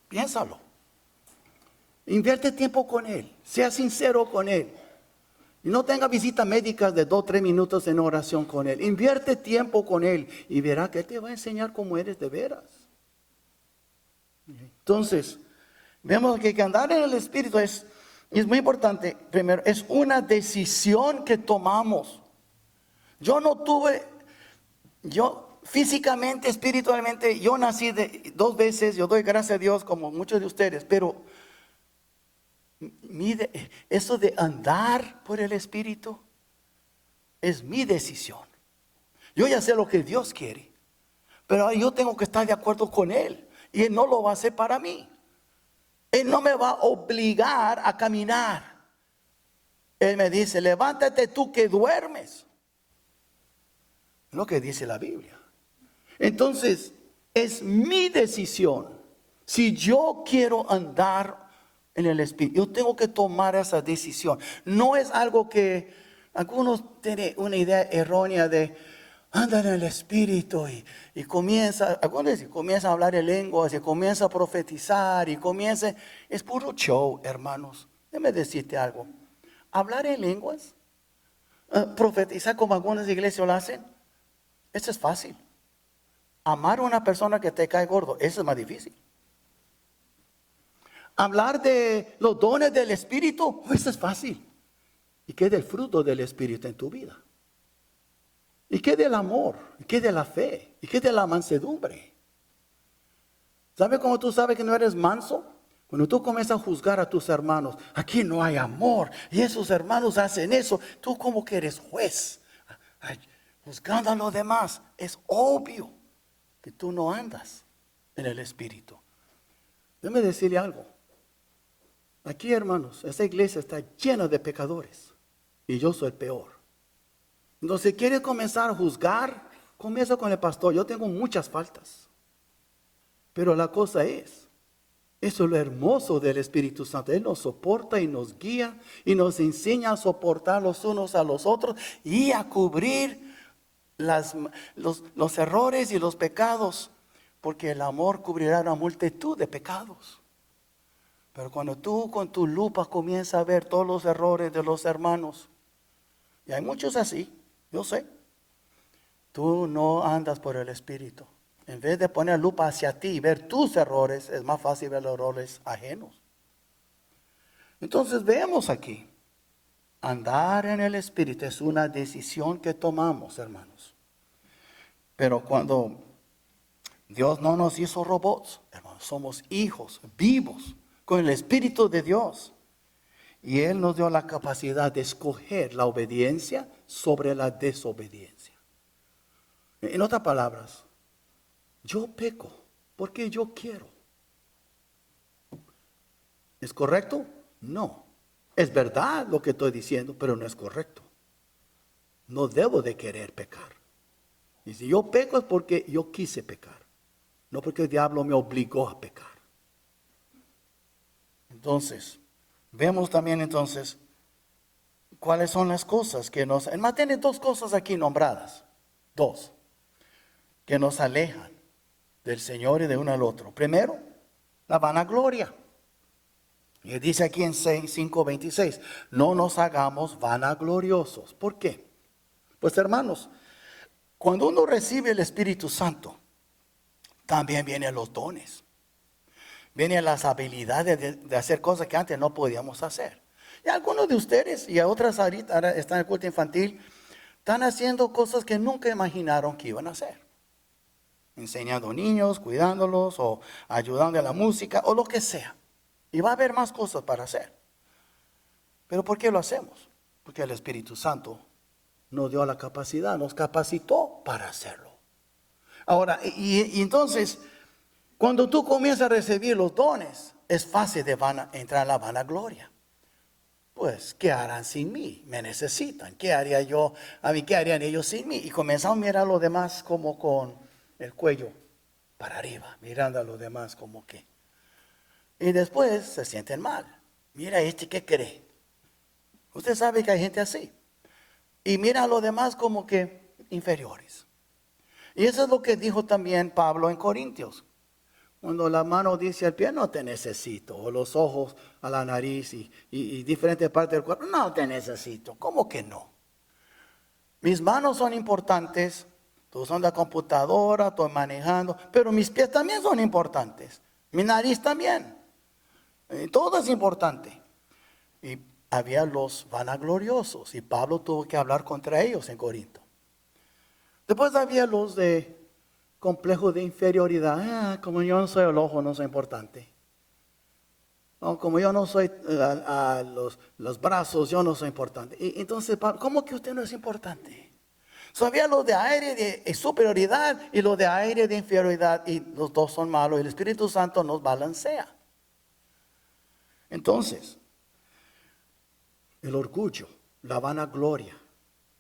Piénsalo. Invierte tiempo con Él. Sea sincero con Él. Y no tenga visitas médicas de 2 o 3 minutos en oración con Él. Invierte tiempo con Él y verá que Él te va a enseñar cómo eres de veras. Entonces, vemos que andar en el Espíritu es muy importante. Primero, es una decisión que tomamos. Yo físicamente, espiritualmente, yo nací 2 veces. Yo doy gracias a Dios como muchos de ustedes, pero eso de andar por el Espíritu es mi decisión. Yo ya sé lo que Dios quiere, pero yo tengo que estar de acuerdo con Él. Y Él no lo va a hacer para mí. Él no me va a obligar a caminar. Él me dice, levántate tú que duermes. Es lo que dice la Biblia. Entonces, es mi decisión. Si yo quiero andar en el Espíritu, yo tengo que tomar esa decisión. No es algo que algunos tienen una idea errónea de andar en el Espíritu y comienza a hablar en lenguas y comienza a profetizar es puro show, hermanos. Déjame decirte algo. Hablar en lenguas, profetizar como algunas iglesias lo hacen, eso es fácil. Amar a una persona que te cae gordo, eso es más difícil. Hablar de los dones del Espíritu, eso es fácil. ¿Y qué del fruto del Espíritu en tu vida? ¿Y qué del amor? ¿Y qué de la fe? ¿Y qué de la mansedumbre? ¿Sabe cómo tú sabes que no eres manso? Cuando tú comienzas a juzgar a tus hermanos, aquí no hay amor, y esos hermanos hacen eso, tú como que eres juez, juzgando a los demás. Es obvio que tú no andas en el Espíritu. Déjame decirle algo. Aquí, hermanos, esta iglesia está llena de pecadores, y yo soy el peor. Entonces, si quieres comenzar a juzgar, comienza con el pastor. Yo tengo muchas faltas. Pero la cosa es, eso es lo hermoso del Espíritu Santo. Él nos soporta y nos guía y nos enseña a soportar los unos a los otros y a cubrir los errores y los pecados. Porque el amor cubrirá una multitud de pecados. Pero cuando tú con tu lupa comienzas a ver todos los errores de los hermanos, y hay muchos así, yo sé, tú no andas por el Espíritu. En vez de poner lupa hacia ti y ver tus errores, es más fácil ver los errores ajenos. Entonces vemos aquí, andar en el Espíritu es una decisión que tomamos, hermanos. Pero cuando Dios no nos hizo robots, hermanos, somos hijos vivos con el Espíritu de Dios. Y Él nos dio la capacidad de escoger la obediencia sobre la desobediencia. En otras palabras, yo peco porque yo quiero. ¿Es correcto? No. Es verdad lo que estoy diciendo, pero no es correcto. No debo de querer pecar. Y si yo peco es porque yo quise pecar, no porque el diablo me obligó a pecar. Entonces, vemos también cuáles son las cosas que nos... En tiene 2 cosas aquí nombradas. 2. Que nos alejan del Señor y de uno al otro. Primero, la vanagloria. Y dice aquí en 5:26, no nos hagamos vanagloriosos. ¿Por qué? Pues hermanos, cuando uno recibe el Espíritu Santo, también vienen los dones. Vienen las habilidades de hacer cosas que antes no podíamos hacer. Y algunos de ustedes y a otras ahorita están en el culto infantil, están haciendo cosas que nunca imaginaron que iban a hacer. Enseñando niños, cuidándolos o ayudando a la música o lo que sea. Y va a haber más cosas para hacer. ¿Pero por qué lo hacemos? Porque el Espíritu Santo nos dio la capacidad, nos capacitó para hacerlo. Ahora, y entonces, cuando tú comienzas a recibir los dones, es fácil de entrar en la vanagloria. Pues, ¿qué harán sin mí? Me necesitan. ¿Qué haría yo? ¿Qué harían ellos sin mí? Y comenzamos a mirar a los demás como con el cuello para arriba, mirando a los demás como que. Y después se sienten mal. Mira ¿qué cree? Usted sabe que hay gente así. Y mira a los demás como que inferiores. Y eso es lo que dijo también Pablo en Corintios. Cuando la mano dice al pie, no te necesito, o los ojos a la nariz y diferentes partes del cuerpo, no te necesito. ¿Cómo que no? Mis manos son importantes, estoy usando la computadora, estoy manejando, pero mis pies también son importantes, mi nariz también. Todo es importante. Y había los vanagloriosos, y Pablo tuvo que hablar contra ellos en Corinto. Después había los de complejo de inferioridad. Como yo no soy el ojo, no soy importante. No, como yo no soy los brazos, yo no soy importante. Y entonces, ¿cómo que usted no es importante? Había los de aire de superioridad y los de aire de inferioridad, y los dos son malos, y el Espíritu Santo nos balancea. Entonces, el orgullo, la vanagloria,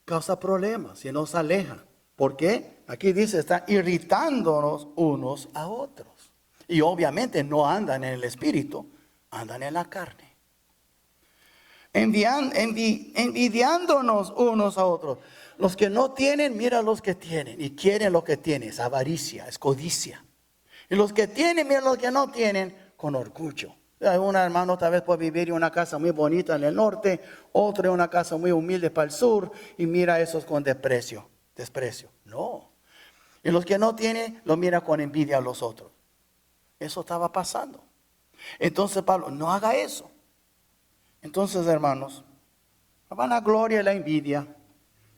causa problemas y nos aleja. ¿Por qué? Aquí dice, está irritándonos unos a otros. Y obviamente no andan en el Espíritu, andan en la carne. Envidiándonos unos a otros. Los que no tienen, mira los que tienen. Y quieren lo que tienen, es avaricia, es codicia. Y los que tienen, mira los que no tienen, con orgullo. Un hermano tal vez puede vivir en una casa muy bonita en el norte, otro en una casa muy humilde para el sur, y mira a esos con desprecio. No. Y los que no tienen, lo mira con envidia a los otros. Eso estaba pasando. Entonces Pablo, no haga eso. Entonces, hermanos, la vanagloria y la envidia.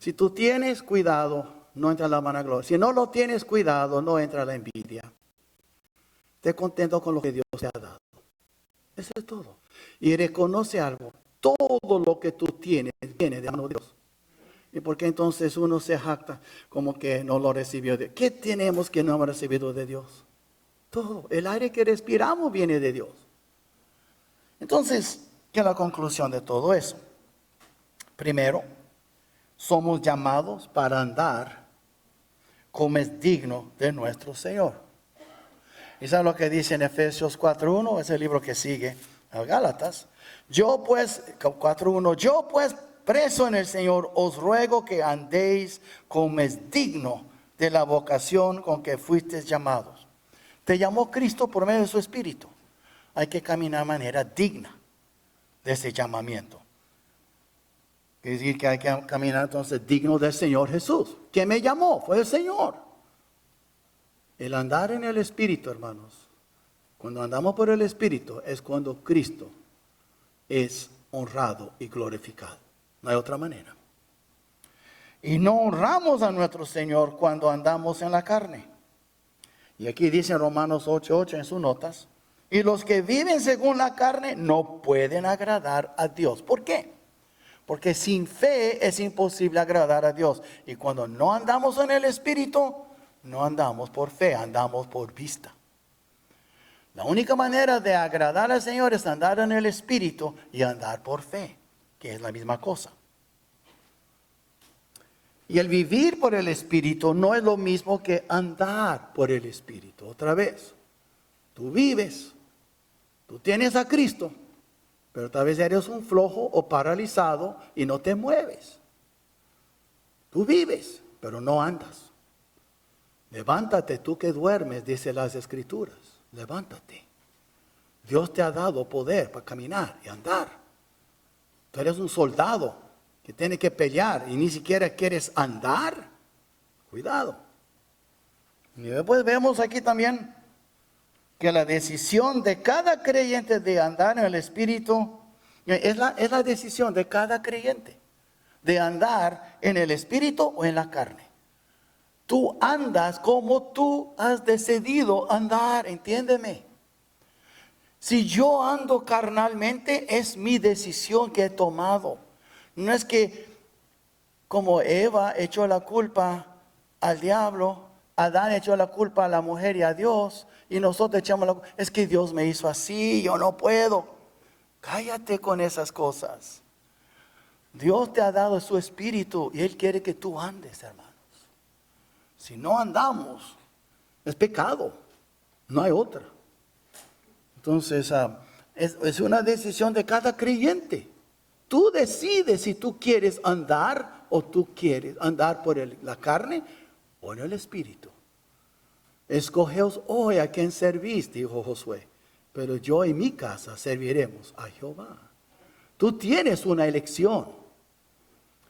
Si tú tienes cuidado, no entra la vanagloria. Si no lo tienes cuidado, no entra la envidia. Esté contento con lo que Dios te ha dado. Eso es todo. Y reconoce algo. Todo lo que tú tienes viene de mano de Dios. ¿Y por qué entonces uno se jacta como que no lo recibió de Dios? ¿Qué tenemos que no hemos recibido de Dios? Todo. El aire que respiramos viene de Dios. Entonces, ¿qué es la conclusión de todo eso? Primero, somos llamados para andar como es digno de nuestro Señor. ¿Y sabe lo que dice en Efesios 4.1? Es el libro que sigue a Gálatas. 4.1, yo pues preso en el Señor, os ruego que andéis como es digno de la vocación con que fuisteis llamados. Te llamó Cristo por medio de su Espíritu. Hay que caminar de manera digna de ese llamamiento. Quiere decir que hay que caminar entonces digno del Señor Jesús. ¿Quién me llamó? Fue el Señor. El andar en el Espíritu, hermanos. Cuando andamos por el Espíritu es cuando Cristo es honrado y glorificado. No hay otra manera. Y no honramos a nuestro Señor cuando andamos en la carne. Y aquí dice en Romanos 8:8 en sus notas. Y los que viven según la carne no pueden agradar a Dios. ¿Por qué? Porque sin fe es imposible agradar a Dios. Y cuando no andamos en el Espíritu, no andamos por fe, andamos por vista. La única manera de agradar al Señor es andar en el Espíritu y andar por fe, que es la misma cosa. Y el vivir por el Espíritu no es lo mismo que andar por el Espíritu. Otra vez, tú vives, tú tienes a Cristo, pero tal vez eres un flojo o paralizado y no te mueves. Tú vives, pero no andas. Levántate tú que duermes, dice las Escrituras. Levántate. Dios te ha dado poder para caminar y andar. Tú eres un soldado que tiene que pelear y ni siquiera quieres andar. Cuidado. Y después vemos aquí también que la decisión de cada creyente de andar en el Espíritu es la decisión de cada creyente de andar en el Espíritu o en la carne. Tú andas como tú has decidido andar, entiéndeme. Si yo ando carnalmente, es mi decisión que he tomado. No es que como Eva echó la culpa al diablo, Adán echó la culpa a la mujer y a Dios, y nosotros echamos la culpa. Es que Dios me hizo así, yo no puedo. Cállate con esas cosas. Dios te ha dado su Espíritu y Él quiere que tú andes, hermano. Si no andamos, es pecado. No hay otra. Entonces, es una decisión de cada creyente. Tú decides si tú quieres andar o tú quieres andar por la carne o en el Espíritu. Escogeos hoy a quien servís, dijo Josué, pero yo y mi casa serviremos a Jehová. Tú tienes una elección.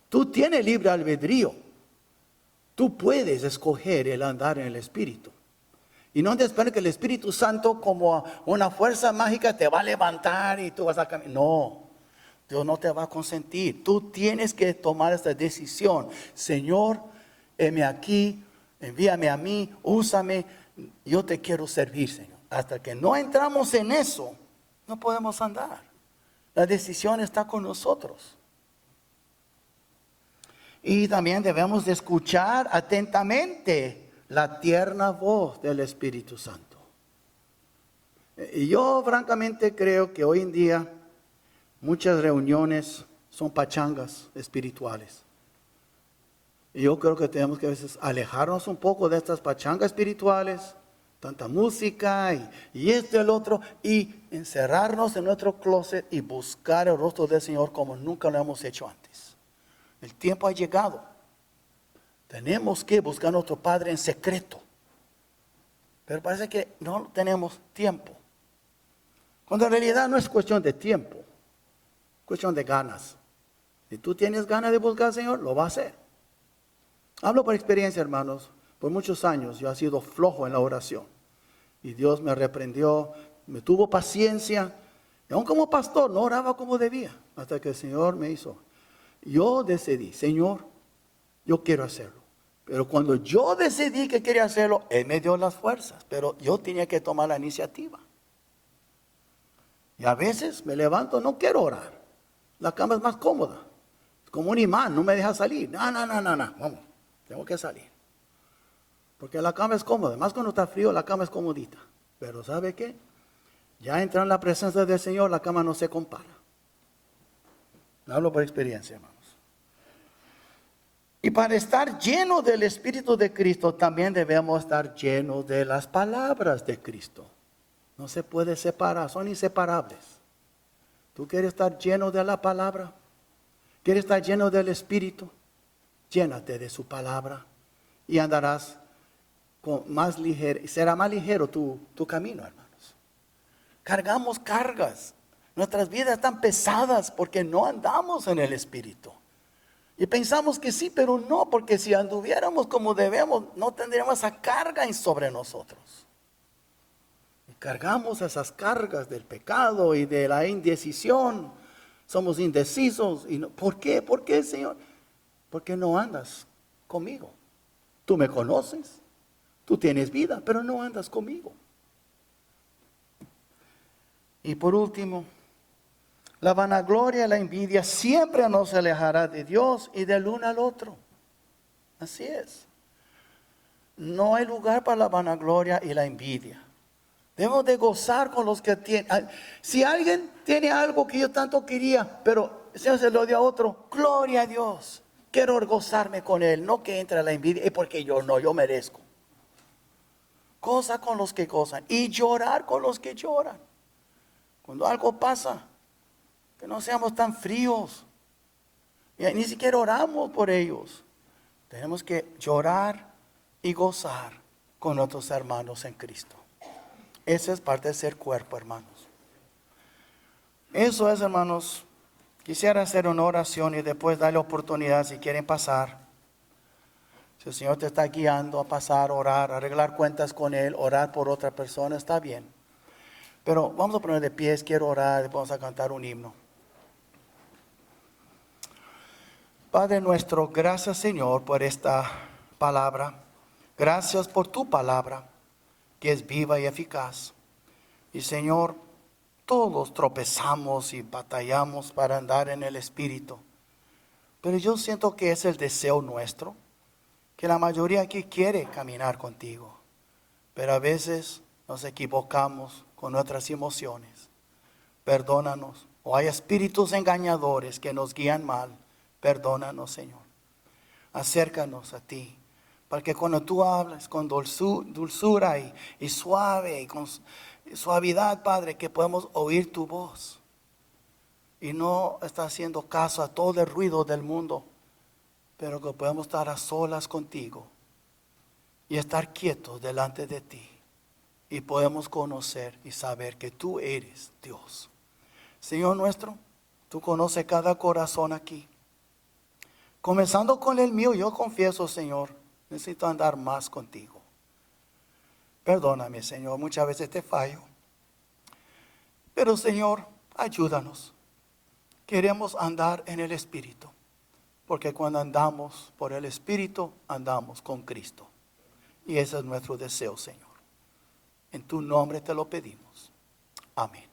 Tú tienes libre albedrío. Tú puedes escoger el andar en el Espíritu. Y no te esperes que el Espíritu Santo como una fuerza mágica te va a levantar y tú vas a caminar. No, Dios no te va a consentir. Tú tienes que tomar esta decisión. Señor, heme aquí, envíame a mí, úsame. Yo te quiero servir, Señor. Hasta que no entramos en eso, no podemos andar. La decisión está con nosotros. Y también debemos de escuchar atentamente la tierna voz del Espíritu Santo. Y yo francamente creo que hoy en día muchas reuniones son pachangas espirituales. Y yo creo que tenemos que a veces alejarnos un poco de estas pachangas espirituales, tanta música y esto y el otro, y encerrarnos en nuestro closet y buscar el rostro del Señor como nunca lo hemos hecho antes. El tiempo ha llegado. Tenemos que buscar a nuestro Padre en secreto. Pero parece que no tenemos tiempo. Cuando en realidad no es cuestión de tiempo, es cuestión de ganas. Si tú tienes ganas de buscar al Señor, lo va a hacer. Hablo por experiencia, hermanos. Por muchos años yo he sido flojo en la oración. Y Dios me reprendió, me tuvo paciencia. Y aún como pastor no oraba como debía. Hasta que el Señor me hizo. Yo decidí, Señor, yo quiero hacerlo. Pero cuando yo decidí que quería hacerlo, Él me dio las fuerzas. Pero yo tenía que tomar la iniciativa. Y a veces me levanto, no quiero orar. La cama es más cómoda. Es como un imán, no me deja salir. No. Vamos, tengo que salir. Porque la cama es cómoda. Más cuando está frío, la cama es comodita. Pero ¿sabe qué? Ya entra en la presencia del Señor, la cama no se compara. Hablo por experiencia, hermanos. Y para estar lleno del Espíritu de Cristo, también debemos estar llenos de las palabras de Cristo. No se puede separar, son inseparables. ¿Tú quieres estar lleno de la palabra? ¿Quieres estar lleno del Espíritu? Llénate de su palabra y andarás con más ligero, será más ligero tu camino, hermanos. Cargamos cargas. Nuestras vidas están pesadas porque no andamos en el Espíritu. Y pensamos que sí, pero no, porque si anduviéramos como debemos, no tendríamos esa carga sobre nosotros. Y cargamos esas cargas del pecado y de la indecisión. Somos indecisos. Y no, ¿por qué? ¿Por qué, Señor? Porque no andas conmigo. Tú me conoces, tú tienes vida, pero no andas conmigo. Y por último, la vanagloria y la envidia siempre nos alejará de Dios y del uno al otro. Así es. No hay lugar para la vanagloria y la envidia. Debemos de gozar con los que tienen. Si alguien tiene algo que yo tanto quería, pero el Señor se lo dio a otro, gloria a Dios. Quiero gozarme con él, no que entre la envidia, y porque yo no, yo merezco. Goza con los que gozan y llorar con los que lloran. Cuando algo pasa, que no seamos tan fríos. Y ni siquiera oramos por ellos. Tenemos que llorar y gozar con nuestros hermanos en Cristo. Esa es parte de ser cuerpo, hermanos. Eso es, hermanos. Quisiera hacer una oración y después darle oportunidad si quieren pasar. Si el Señor te está guiando a pasar, orar, arreglar cuentas con Él, orar por otra persona, está bien. Pero vamos a poner de pies, quiero orar, vamos a cantar un himno. Padre nuestro, gracias Señor por esta palabra. Gracias por tu palabra, que es viva y eficaz. Y Señor, todos tropezamos y batallamos para andar en el Espíritu. Pero yo siento que es el deseo nuestro, que la mayoría aquí quiere caminar contigo. Pero a veces nos equivocamos con nuestras emociones. Perdónanos. O hay espíritus engañadores que nos guían mal. Perdónanos, Señor. Acércanos a ti. Para que cuando tú hablas con dulzura y suave y con suavidad, Padre, que podemos oír tu voz. Y no está haciendo caso a todo el ruido del mundo, pero que podemos estar a solas contigo y estar quietos delante de ti. Y podemos conocer y saber que tú eres Dios. Señor nuestro, tú conoces cada corazón aquí. Comenzando con el mío, yo confieso, Señor, necesito andar más contigo. Perdóname, Señor, muchas veces te fallo. Pero, Señor, ayúdanos. Queremos andar en el Espíritu. Porque cuando andamos por el Espíritu, andamos con Cristo. Y ese es nuestro deseo, Señor. En tu nombre te lo pedimos. Amén.